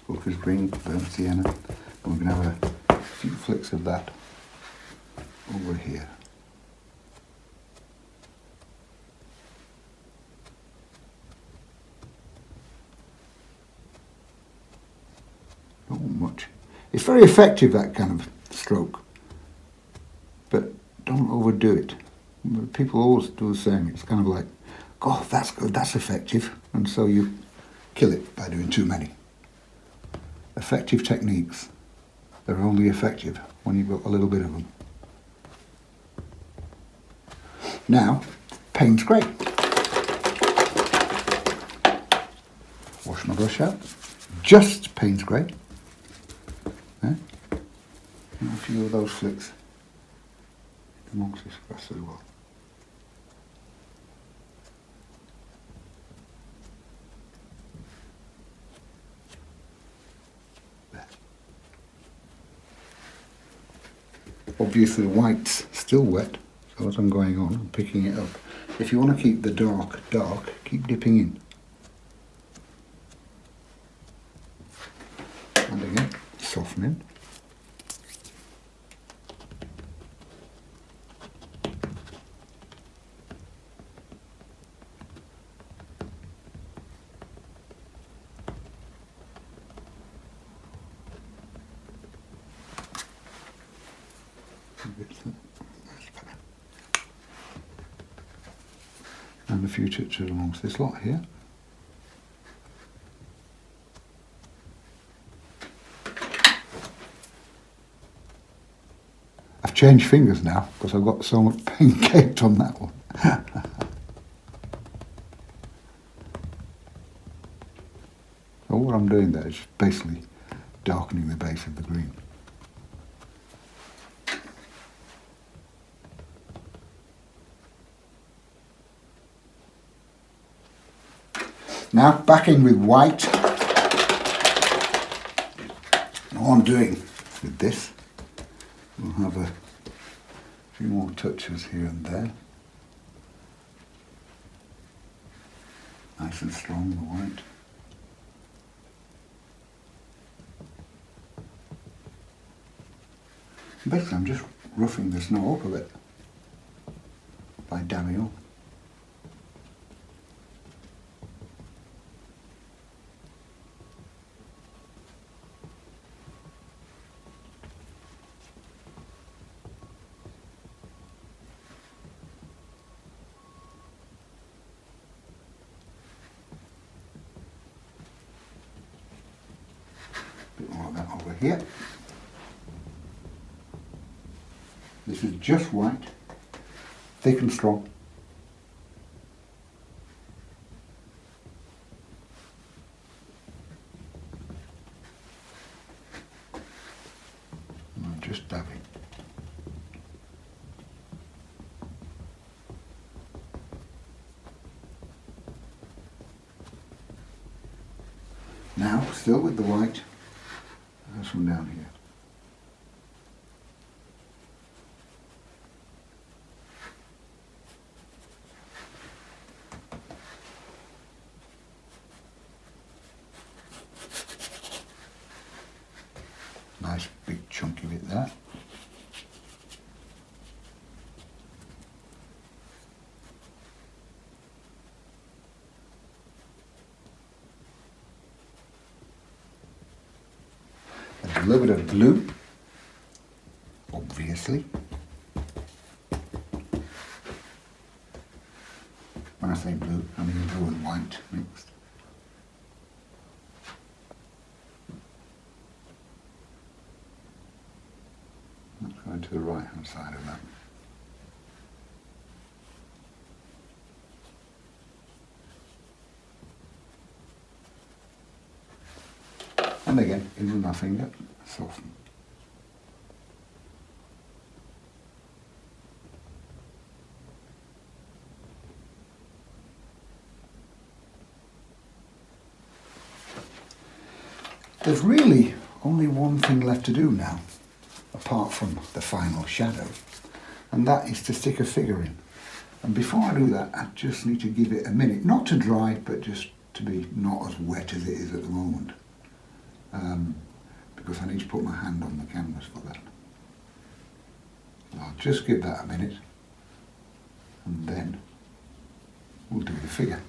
Hooker's green, burnt sienna. And we're going to have a few flicks of that over here. Not much. very effective, that kind of stroke, but don't overdo it. People always do the same. It's kind of like, oh, that's good, that's effective, and so you kill it by doing too many. Effective techniques, they're only effective when you've got a little bit of them. Now, Payne's Grey. Wash my brush out. Just Payne's Grey. And a few of those flicks amongst this grass as well. There. Obviously the white's still wet, so as I'm going on, I'm picking it up. If you want to keep the dark dark, keep dipping in. And again, softening. And a few touches amongst this lot here. I've changed fingers now because I've got so much paint caked on that one. So what I'm doing there is basically darkening the base of the green. Now back in with white. And all I'm doing with this, we'll have a few more touches here and there. Nice and strong, the white. Basically I'm just roughing the snow up a bit by dabbing up. Bit more of that over here. This is just white, thick and strong. And I'm just dabbing. Now, still with the white, there's some down here. Nice big chunky bit there. A little bit of blue, obviously. When I say blue, I mean blue and white mixed. Let's go into the right hand side of that. And again, in with my finger, soften. There's really only one thing left to do now, apart from the final shadow, and that is to stick a figure in. And before I do that, I just need to give it a minute, not to dry, but just to be not as wet as it is at the moment. Because I need to put my hand on the canvas for that. I'll just give that a minute and then we'll do the figure.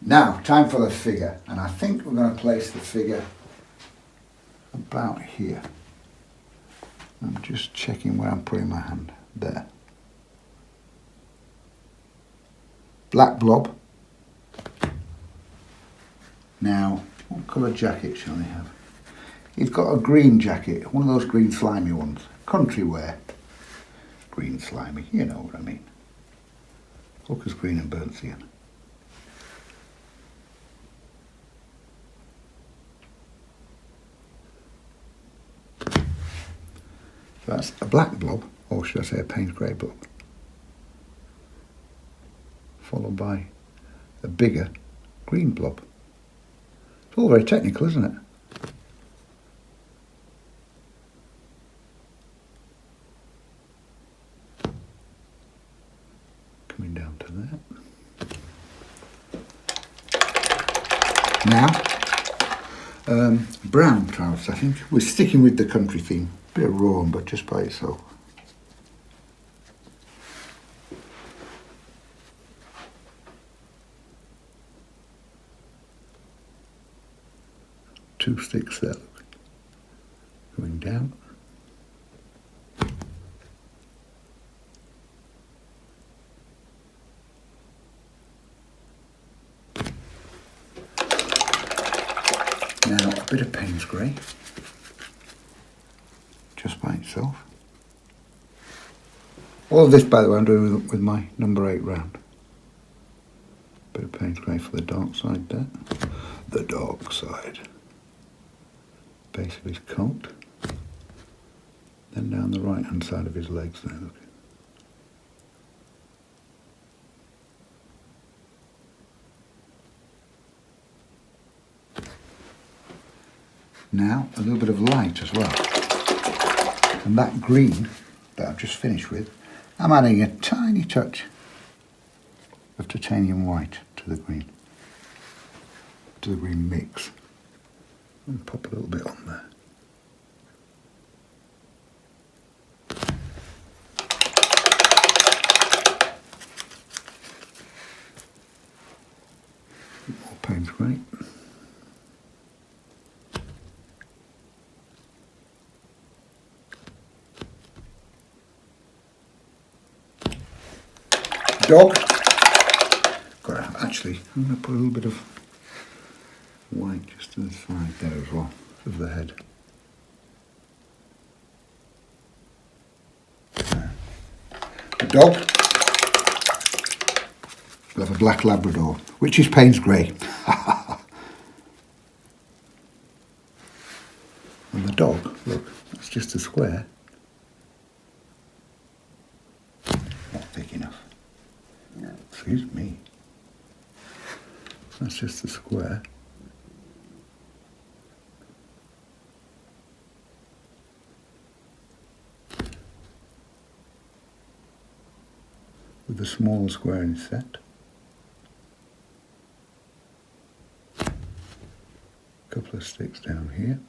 Now, time for the figure, and I think we're going to place the figure about here. I'm just checking where I'm putting my hand. There. Black blob. Now, what colour jacket shall he have? He's got a green jacket, one of those green slimy ones. Country wear. Green slimy, you know what I mean. Hooker's green and burnt sienna. That's a black blob, or should I say a Payne's grey blob. Followed by a bigger green blob. It's all very technical, isn't it? Coming down to that. Now, brown trousers, I think. We're sticking with the country theme. Bit of raw, but just by itself. Two sticks there, look. Going down. Now a bit of Payne's grey, just by itself. All of this, by the way, I'm doing with my number 8 round. Bit of Payne's grey for the dark side there. The dark side. Base of his coat. Then down the right hand side of his legs there, look. Now a little bit of light as well. And that green that I've just finished with, I'm adding a tiny touch of titanium white to the green mix. And pop a little bit on there. More Payne's grey. Dog. Actually, I'm going to put a little bit of white just to the side there as well, of the head. There. The dog will have a black Labrador, which is Payne's grey. And the dog, look, that's just a square. Not thick enough. Excuse me. That's just a square. With a small square inset. A couple of sticks down here.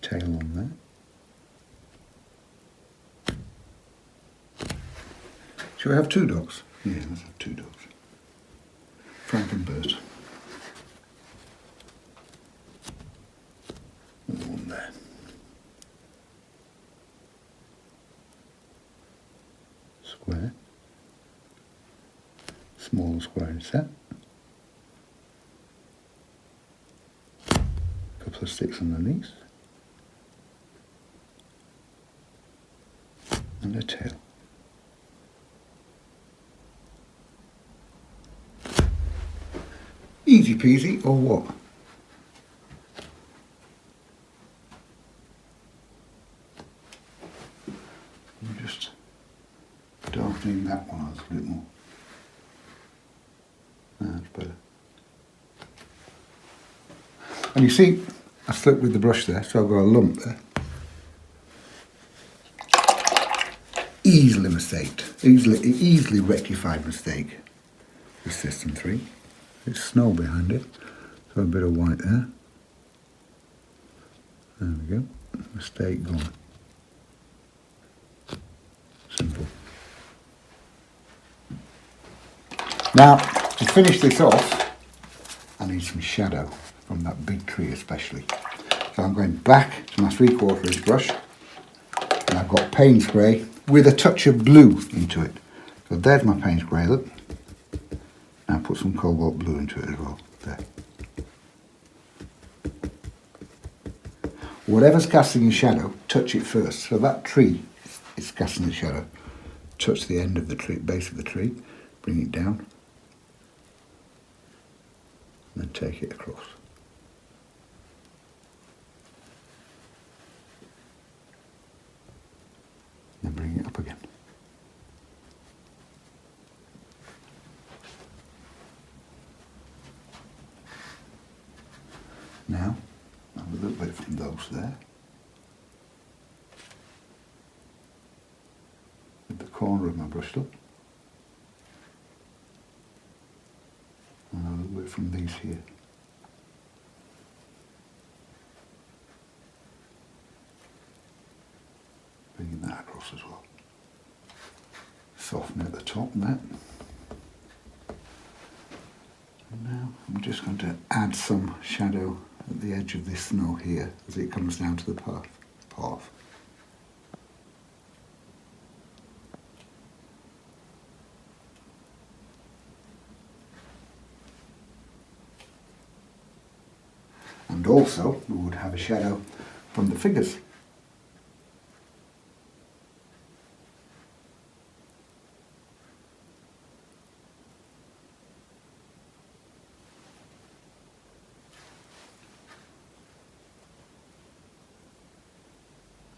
Tail on there. Shall we have 2 dogs? Yeah, let's have 2 dogs. Frank and Bert. One there. Square. Small square inset. A couple of sticks underneath. And a tail. Easy peasy, or what? I'm just darkening that one out a bit more. That's better. And you see, I slipped with the brush there, so I've got a lump there. Easily mistaked, easily rectified mistake with System 3. It's snow behind it, so a bit of white there. There we go, mistake gone. Simple. Now, to finish this off, I need some shadow. from that big tree especially. So I'm going back to my 3/4 inch brush, and I've got Payne's Grey with a touch of blue into it. So there's my Payne's Grey, look. Now put some cobalt blue into it as well, there. Whatever's casting a shadow, touch it first. So that tree is casting a shadow. Touch the end of the tree, base of the tree, bring it down, and then take it across. Then bring it up again. Now, have a little bit from those there. With the corner of my brush up. And a little bit from these here. Bringing that across as well. Soften at the top there. And now I'm just going to add some shadow at the edge of this snow here as it comes down to the path. And also we would have a shadow from the figures.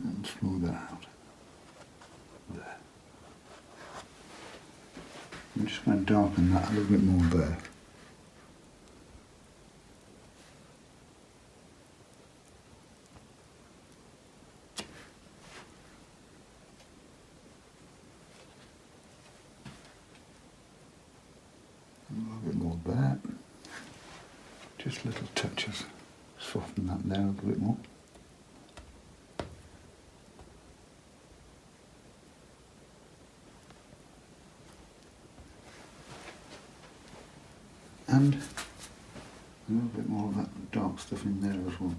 And smooth that out. There. I'm just going to darken that a little bit more there. A little bit more there. Just little touches. Soften that there a little bit more. And a little bit more of that dark stuff in there as well.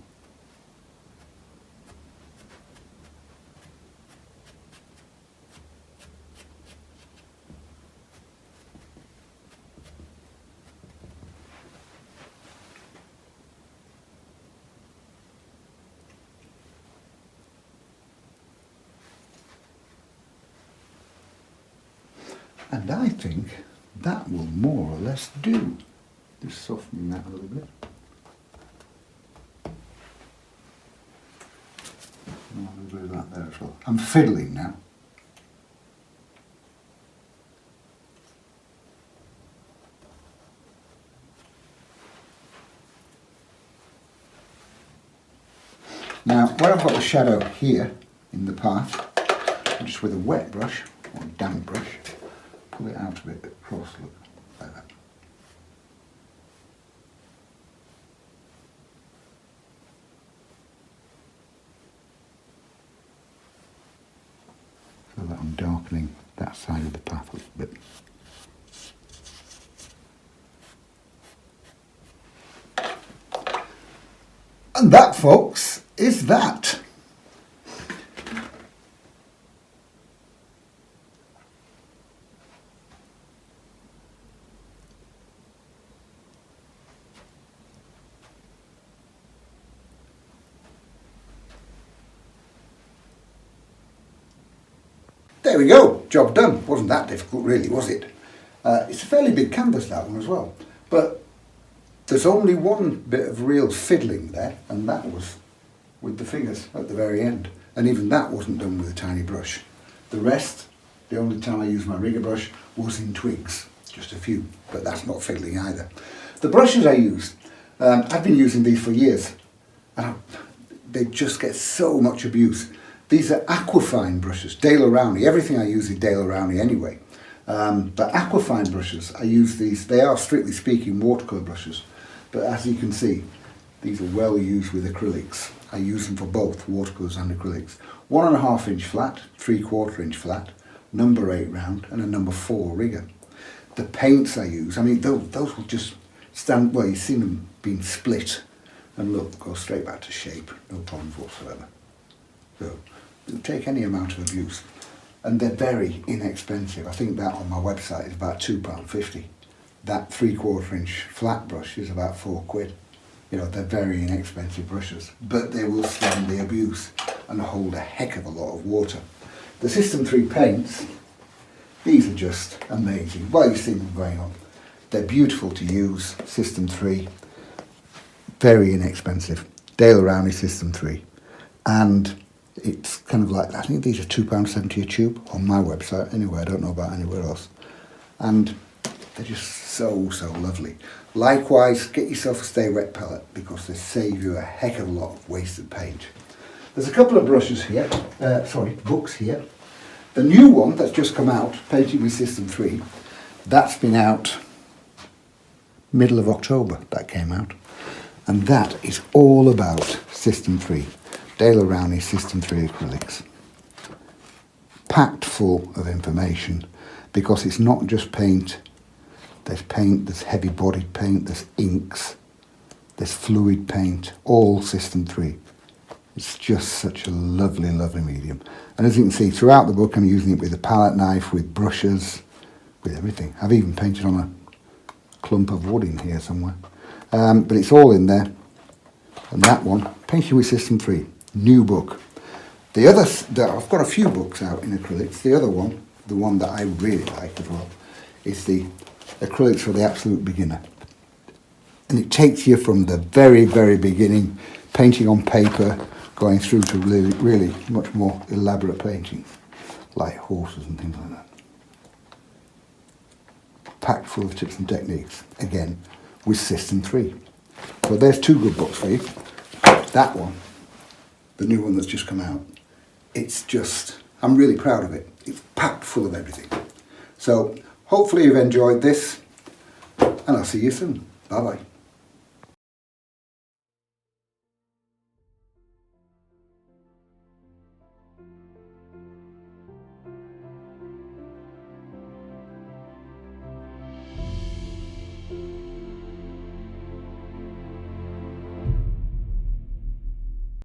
And I think that will more or less do. Just softening that a little bit. And a little bit of that there as well. I'm fiddling now. Now, where I've got the shadow here in the path, just with a wet brush or a damp brush, pull it out a bit across, look, like that. So that I'm darkening that side of the path a little bit. And that, folks, is that. There we go, job done. Wasn't that difficult really, was it? It's a fairly big canvas, that one as well. But there's only one bit of real fiddling there, and that was with the fingers at the very end. And even that wasn't done with a tiny brush. The rest, the only time I used my rigger brush was in twigs, just a few, but that's not fiddling either. The brushes I used, I've been using these for years, and they just get so much abuse. These are aquafine brushes, Daler-Rowney. Everything I use is Daler-Rowney anyway. But aquafine brushes, I use these, they are strictly speaking watercolour brushes. But as you can see, these are well used with acrylics. I use them for both watercolours and acrylics. 1.5 inch flat, 3/4 inch flat, number 8 round, and a number 4 rigger. The paints I use, I mean, those will just stand, well, you've seen them being split And look, goes straight back to shape, no problems whatsoever. So, it'll take any amount of abuse. And they're very inexpensive. I think that on my website is about £2.50. That 3/4 inch flat brush is about £4. You know, they're very inexpensive brushes, but they will stand the abuse and hold a heck of a lot of water. The System3 paints, these are just amazing. While you see them going on, they're beautiful to use. System3, very inexpensive. Daler-Rowney System3, and it's kind of like, I think these are £2.70 a tube on my website. Anyway, I don't know about anywhere else, and they're just so lovely. Likewise, get yourself a Stay Wet palette because they save you a heck of a lot of wasted paint. There's a couple of brushes here, books here. The new one that's just come out, Painting with System3, that's been out middle of October, that came out. And that is all about System3, Daler-Rowney System3 acrylics. Packed full of information because it's not just paint. There's heavy bodied paint, there's inks, there's fluid paint, all System3. It's just such a lovely medium. And as you can see, throughout the book I'm using it with a palette knife, with brushes, with everything. I've even painted on a clump of wood in here somewhere. But it's all in there. And that one, Painting with System3, new book. The other, I've got a few books out in acrylics. The other one, the one that I really like as well, is the Acrylics for the Absolute Beginner. And it takes you from the very beginning, painting on paper, going through to really much more elaborate paintings, like horses and things like that. Packed full of tips and techniques, again, with System3. So there's two good books for you. That one, the new one that's just come out, it's just, I'm really proud of it. It's packed full of everything. So hopefully you've enjoyed this, and I'll see you soon. Bye bye.